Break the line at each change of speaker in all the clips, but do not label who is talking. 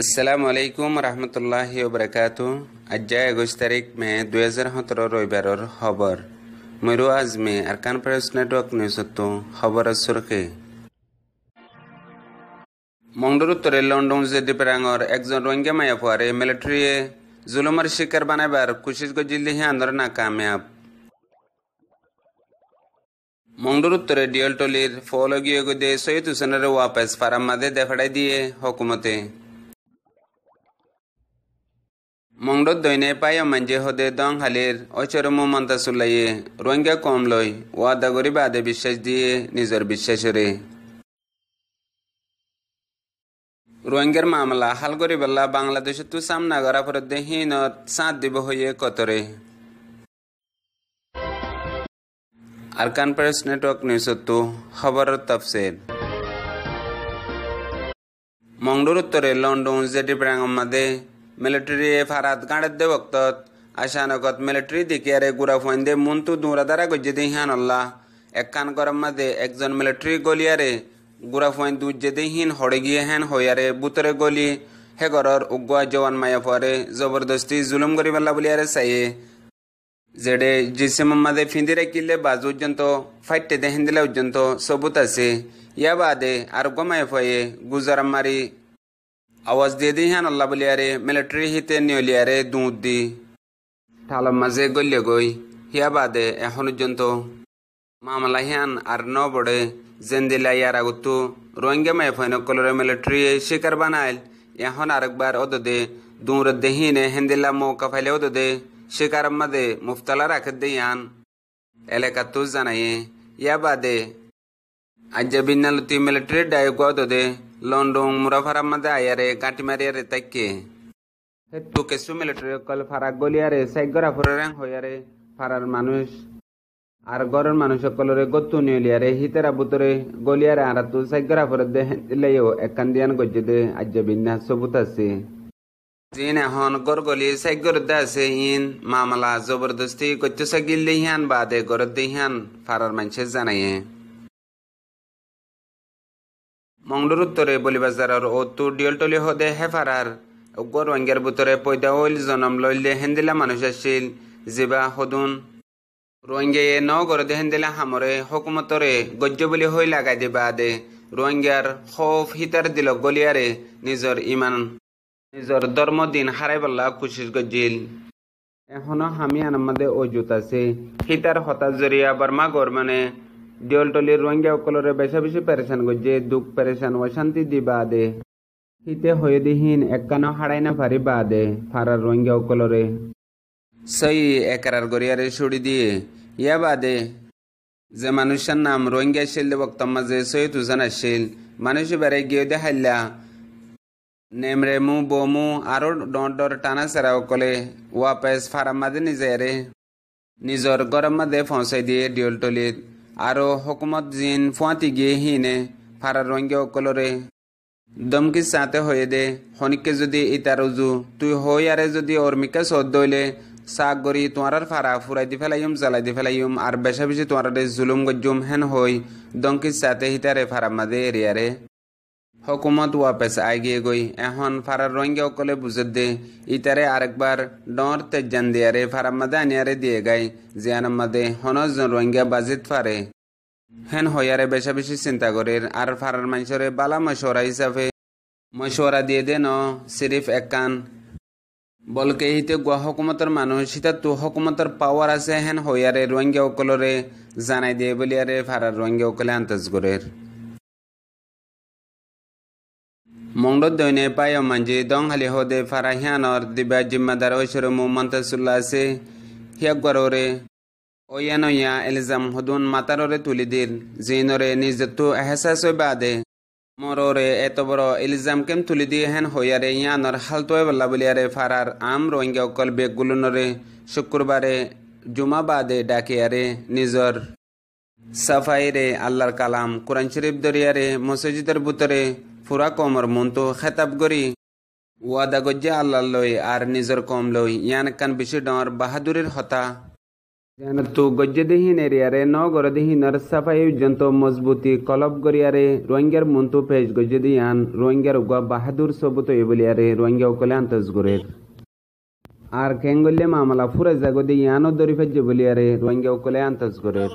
আসসালামু আলাইকুম রহমতুল্লাহি ওবরাকাতু। আজ 21 তারিখ মে 2017 রবিবারর খবর ময়ূর আজমে আরকান প্রেস নেটওয়ার্ক নিউজতো খবর সুরখে মংডুর উত্তরে লন্ডন জেডি পেরাঙর একজন রোহিঙ্গা মায়া ফুয়ারে মিলিটারিয়ে জুলুমের শিকার বানাইবার কোশিশ গজিলে হি আন্দোলন নাকামিয়াব। মংডুর উত্তরে ডিওলটলির ফলগিয়ে গদে সৈয়দ হুসেনের ওয়াপেস ফারামাদে দেফাড়াই দিয়ে হকুমতে মংডর দৈনে পায় মঞ্জে হদে দং হালির অচরমু মন্তাসুল্লাইয়ে রোহিঙ্গা কম লই ওয়াদা করি বাদে বিশ্বাস দিয়ে নিজের বিশ্বাসরে রোহিঙ্গার মামলা হাল করি বেলা বাংলাদেশে তু সামনা করা পরে হিনত 7 দিব হইয়ে কতরে। আরকান প্রেস নেটওয়ার্ক নিউজতো খবর তফসিল মংডুর উত্তরে লন্ডন জেডি প্রাঙ্গমাদে মিলিটারি ফারাত গাঁড়ের দে বক্তত আশানকত মিলিটারি দিকিয়ারে গুড়া ফোন্দে মুন্তু দুরা দ্বারা গজ্জে হিয়ান আল্লাহ একখান গরম মাদে একজন মিলিটারি গলিয়ারে গুড়া ফোন দুজে হিন হড়ে গিয়ে হেন হইয়ারে বুতরে গলি হে গরর উগুয়া জওয়ান মায়া পরে জবরদস্তি জুলুম করি বেলা বলিয়ারে চাইয়ে যেডে জিসে মাদে ফিন্দিরে কিলে বাজু পর্যন্ত ফাইটে দে হিন্দিলা পর্যন্ত সবুত আছে। ইয়া বাদে আর গমায় ফয়ে গুজারাম মারি আওয়াজ দিয়ে দি হ্যান আল্লাহ বলিয়ারে মিলিটারি হিতে নিয়লিয়ারে দুধ দি ঠালম মাঝে গলিয়ে গই। হিয়া বাদে এখন পর্যন্ত মামলা হিয়ান আর ন বড়ে জেন্দিলা ইয়ার আগতো রোহিঙ্গা মায় ফয়ন কলরে মিলিটারি শিকার বানাইল এখন আরেকবার ওদে দূর দেহিনে হেন্দিলা মৌকা ফাইলে ওদে শিকার মাদে মুফতালা রাখে দে ইয়ান এলাকা তো জানাইয়ে। ইয়া বাদে আজ বিনালতি মিলিটারি ডায়গা ওদে লন্ডন মুরাফারা মাদে আয়ারে গাঁটি মারিয়ারে তাইকে হেতু কেসু মিলিটারি কল ফারা গলিয়ারে সাইগরা ফরাং হইয়ারে ফারার মানুষ আর গরের মানুষ কলরে গত্তু নিলিয়ারে হিতেরা বুতরে গলিয়ারে আরাতু সাইগরা ফরে দে দিলেও একখান দিয়ান গজ্জে দে আজ বিন্যাস সবুত আছে জিন এখন গর গলি সাইগর দে আছে ইন মামলা জবরদস্তি করতে সাগিলে হিয়ান বাদে গর দে হিয়ান ফারার মানুষে জানাইয়ে। মংডুর উত্তরে বলিবাজারের অতু ডিওলটলি হদে হেফারার উগ্র রোহিঙ্গার বুতরে পয়দা হইল জনম লইলে হেন্দিলা মানুষ আসিল জিবা হদুন রোহিঙ্গা ন গরদে হেন্দিলা হামরে হকুমতরে গজ্জ বলি হই লাগাই দিবা দে রোহিঙ্গার খৌফ হিতার দিল গলিয়ারে নিজর ইমান নিজর ধর্ম দিন হারাই বল্লা কুশিস গজিল এখনো হামি আনামাদে অজুত আছে হিতার হতাশ জরিয়া বর্মা গরমানে ডিওলটলির রোহিঙ্গা অকলরে বেশা বেশি পেরেশান গজ্জে দুঃখ পেরেশান অশান্তি দি বাদে হিতে হয়ে দিহীন একখানো হারাই না পারি বাদে ফারার রোহিঙ্গা অকলরে সই একরার গরিয়ারে ছুড়ি দিয়ে। ইয়া বাদে যে মানুষের নাম রোহিঙ্গা আসিল বক্তম মাঝে সৈয়দ হুসেন আসিল মানুষ বেড়ে গিয়ে দেখাইলা নেমরে মু বমু আরো ডর টানা সেরা অকলে ওয়াপেস ফারাম মাদে নিজেরে নিজর গরম মাদে পৌঁছাই দিয়ে ডিওলটলির আরো হকুমত জিন ফুয়াতি গিয়ে হিনে ফারার রোহিঙ্গা অকলরে দমকি সাথে হয়ে দে হনিককে যদি ইতার উজু তুই হই আরে যদি অর্মিকা সদ দইলে সাগ গরি তোমার ফারা ফুরাই দি ফেলাইম জ্বালাই দি ফেলাইম আর বেশা বেশি তোমার জুলুম গজ্জুম হেন হই দমকি সাথে হিতারে ফারাম মাদে এরিয়ারে হকুমত ওয়াপেস আগিয়ে গই এখন ফারার রোহিঙ্গা অকলে বুঝে দে ইতারে আরেকবার ডর তেজান দিয়ারে ফারাম মাদে আনিয়ারে দিয়ে গাই জিয়ানাম মাদে হনজন রোহিঙ্গা বাজিত ফারে হেন হইয়ারে বেশা বেশি চিন্তা করে আর ফারার মানুষরে বালা মশওয়ারা হিসাবে মশওয়ারা দিয়ে দে ন সিরিফ একখান বলকে হিতে গুয়া হকুমতের মানুষ হিতা তো হকুমতের পাওয়ার আছে হেন হইয়ারে রোহিঙ্গা অকলরে জানাই দিয়ে বলিয়ারে ফারার রোহিঙ্গা অকলে আন্তাজ করে মংডর দৈনে পায় মাঞ্জি দং হালি হদে ফারা হিয়ানর দিবা জিম্মাদার ঐশ্বর মু মন্তাসুল্লাহ আছে হিয়া গররে ওয়ানয়া এলিজাম হদুন মাতাররে তুলি দিল জিনরে নিজেতো এহসাস হই বাদে মররে এত বড় এলিজাম কেম তুলি দিয়ে হেন হইয়ারে ইয়ানর হালতোয় বল্লা বলিয়ারে ফারার আম রোহিঙ্গা অকল বেগুলুনরে শুক্রবারে জুমা বাদে ডাকিয়ারে নিজর সাফাইরে আল্লাহর কালাম কোরআন শরীফ দরিয়ারে মসজিদের বুতরে ফুরা কমর মন্তু খেতাব গরি ওয়াদা গজ্জে আল্লাহ লই আর নিজর কম লই ইয়ান কান বেশি ডর বাহাদুরের হতা যেনতো গজ্জেদিহীন এরিয়ারে নগরদিহীনর সাফাই পর্যন্ত মজবুতি কলব গরিয়ারে রোহিঙ্গার মন্তু পেশ গজ্জেদিয়ান রোহিঙ্গার উগা বাহাদুর সবুত বলিয়ারে রোহিঙ্গা ওকলে আন্তজ গরের আর কেঙ্গলে মামলা ফুরে জাগদি ইয়ানো দরি ফেজ বলিয়ারে রোহিঙ্গা ওকলে আন্তজ গরের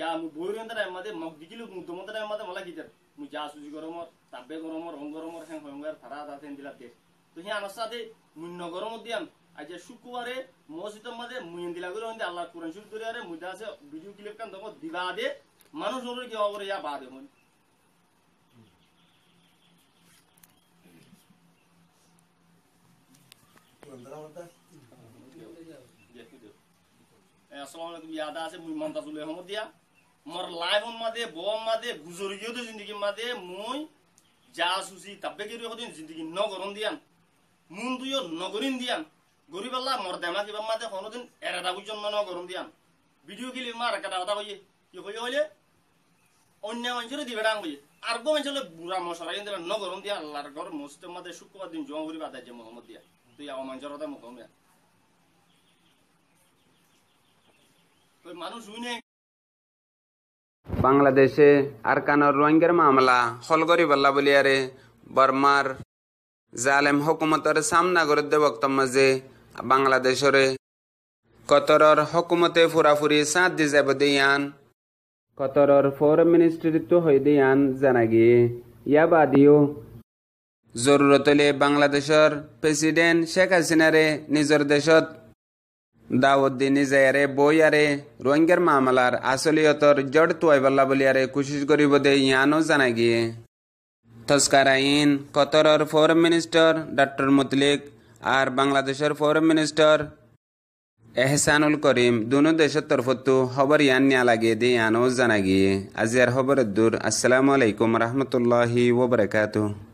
ya mu boyron da made mok digilu mu domo da made mala gijar mu jasuji goromor tabbe goromor hongoromor hen hongar thara da ten dilate to hi আমার সাথে মুন্ন গরম দিয়ান আজ শুক্রবারে মসজিদের মধ্যে মুইন দিলা করে হন্দে আল্লাহ কোরআন শরীফ ধরে আরে মুদা আছে ভিডিও ক্লিপ কান দমো দিবা দে মানুষ ওরে কি হবে ইয়া বাদে মন আসসালামু আলাইকুম ইয়াদা আছে মুই মমতাজুল আহমদ দিয়া মোর লাইফন মাদে বম মাদে গুজরিও তো জিন্দগি মাদে মুই জাসুসি তাব্বে কি রকদিন জিন্দগি নগরন দিয়ান মুন দুইও নগরিন দিয়ান গরিব আল্লাহ মোর দেমা কিবা মাদে কোনদিন এরাদা বুঝন নগরন দিয়ান ভিডিও গিলি মার কাটা কথা কইয়ে কি কইয়ে হইলে অন্য মানুষের দিবেডাং কইয়ে আর গো মানুষের বুড়া মশলা কিন্তু নগরন দিয়া আল্লাহর ঘর মসজিদের মধ্যে শুক্রবার দিন জমা করি বাদা যে মোহাম্মদ দিয়া তুই আমার মানুষের কথা মুখমিয়া মানুষ হইনে বাংলাদেশে আরকানোর রোহিঙ্গার মামলা হল করি বল্লা বলিয়ারে বর্মার জালেম হুকুমতের সামনা করে দে বক্তব্য যে বাংলাদেশরে কতরর হুকুমতে ফুরাফুরি সাথ দি যাব দিয়ান কতরর ফরেন মিনিস্ট্রিত্ব হয়ে দিয়ান জানা গিয়ে ইয়া বাদিও জরুরত হলে বাংলাদেশের প্রেসিডেন্ট শেখ হাসিনারে নিজের দেশত দাওয়াত দি নিজেরে বইয়ারে রোহিঙ্গার মামলার আসলিয়তর জড় তুয়াইবাল্লা বলিয়ারে কোশিশ করিব দে ইয়ানো জানা গিয়ে তস্কারাইন কতরর ফরেন মিনিস্টার ডক্টর মুতলিক আর বাংলাদেশের ফরেন মিনিস্টার এহসানুল করিম দুনো দেশের তরফতো খবর ইয়ান নিয়া লাগে দে ইয়ানো জানা গিয়ে আজিয়ার খবর দূর। আসসালামু আলাইকুম রহমতুল্লাহি ওয়া বারাকাতুহু।